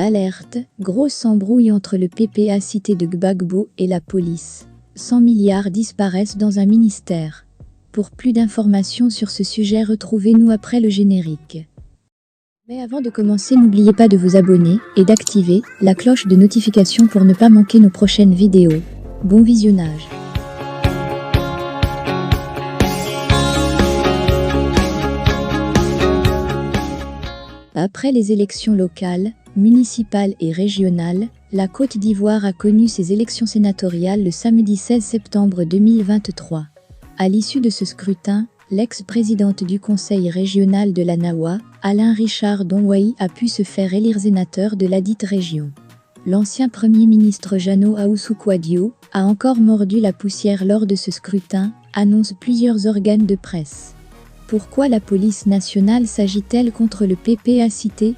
Alerte, grosse embrouille entre le PPA Cité de Gbagbo et la police. 100 milliards disparaissent dans un ministère. Pour plus d'informations sur ce sujet, retrouvez-nous après le générique. Mais avant de commencer, n'oubliez pas de vous abonner et d'activer la cloche de notification pour ne pas manquer nos prochaines vidéos. Bon visionnage. Après les élections locales, municipales et régionales, la Côte d'Ivoire a connu ses élections sénatoriales le samedi 16 septembre 2023. À l'issue de ce scrutin, l'ex-présidente du conseil régional de la Nawa, Alain Richard Donwayi, a pu se faire élire sénateur de ladite région. L'ancien premier ministre Jano Ahoussou-Kouadio a encore mordu la poussière lors de ce scrutin, annoncent plusieurs organes de presse. Pourquoi la police nationale s'agit-elle contre le PPA Cité?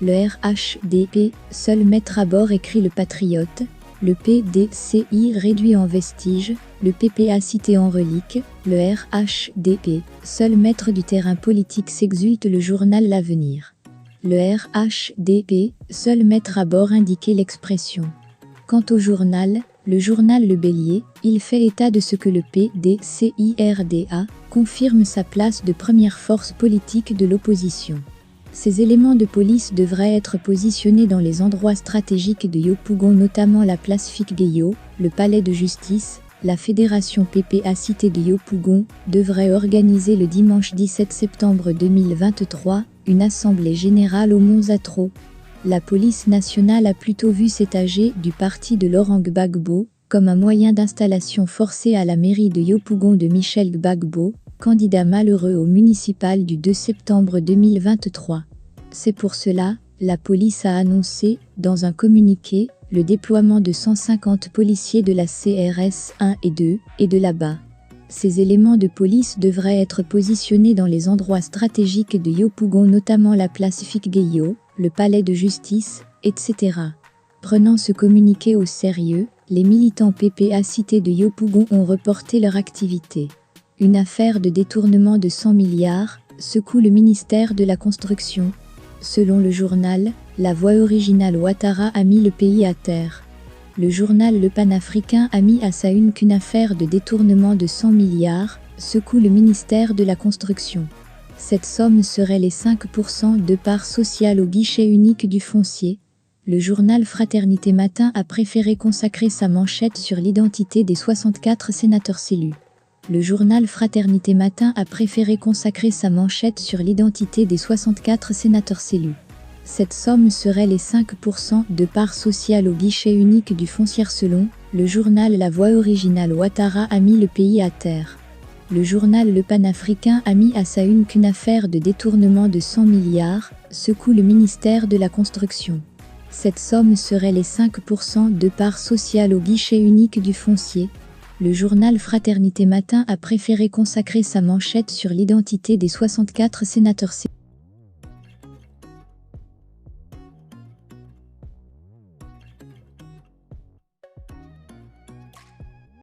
Le RHDP, seul maître à bord, écrit le Patriote. Le PDCI réduit en vestige, le PPA Cité en relique. Le RHDP, seul maître du terrain politique, s'exulte le journal L'Avenir. Le RHDP, seul maître à bord, indiquait l'expression. Quant au journal, le journal Le Bélier, il fait état de ce que le PDCIRDA confirme sa place de première force politique de l'opposition. Ces éléments de police devraient être positionnés dans les endroits stratégiques de Yopougon, notamment la place Figueyo, le palais de justice. La fédération PPA Cité de Yopougon devrait organiser le dimanche 17 septembre 2023 une assemblée générale au Mont Zatro. La police nationale a plutôt vu s'étager du parti de Laurent Gbagbo comme un moyen d'installation forcée à la mairie de Yopougon de Michel Gbagbo, candidat malheureux au municipal du 2 septembre 2023. C'est pour cela, la police a annoncé, dans un communiqué, le déploiement de 150 policiers de la CRS 1 et 2 et de là-bas. Ces éléments de police devraient être positionnés dans les endroits stratégiques de Yopougon, notamment la place Figueyo, le palais de justice, etc. Prenant ce communiqué au sérieux, les militants PPA Cité de Yopougon ont reporté leur activité. Une affaire de détournement de 100 milliards secoue le ministère de la Construction. Selon le journal, la voix originale Ouattara a mis le pays à terre. Le journal Le Panafricain a mis à sa une qu'une affaire de détournement de 100 milliards secoue le ministère de la Construction. Cette somme serait les 5% de part sociale au guichet unique du foncier. Le journal Fraternité Matin a préféré consacrer sa manchette sur l'identité des 64 sénateurs élus. Le journal Fraternité Matin a préféré consacrer sa manchette sur l'identité des 64 sénateurs élus. Cette somme serait les 5% de part sociale au guichet unique du foncier. Selon le journal La Voix originale, Ouattara a mis le pays à terre. Le journal Le Panafricain a mis à sa une qu'une affaire de détournement de 100 milliards secoue le ministère de la Construction. Cette somme serait les 5% de part sociale au guichet unique du foncier. Le journal Fraternité Matin a préféré consacrer sa manchette sur l'identité des 64 sénateurs.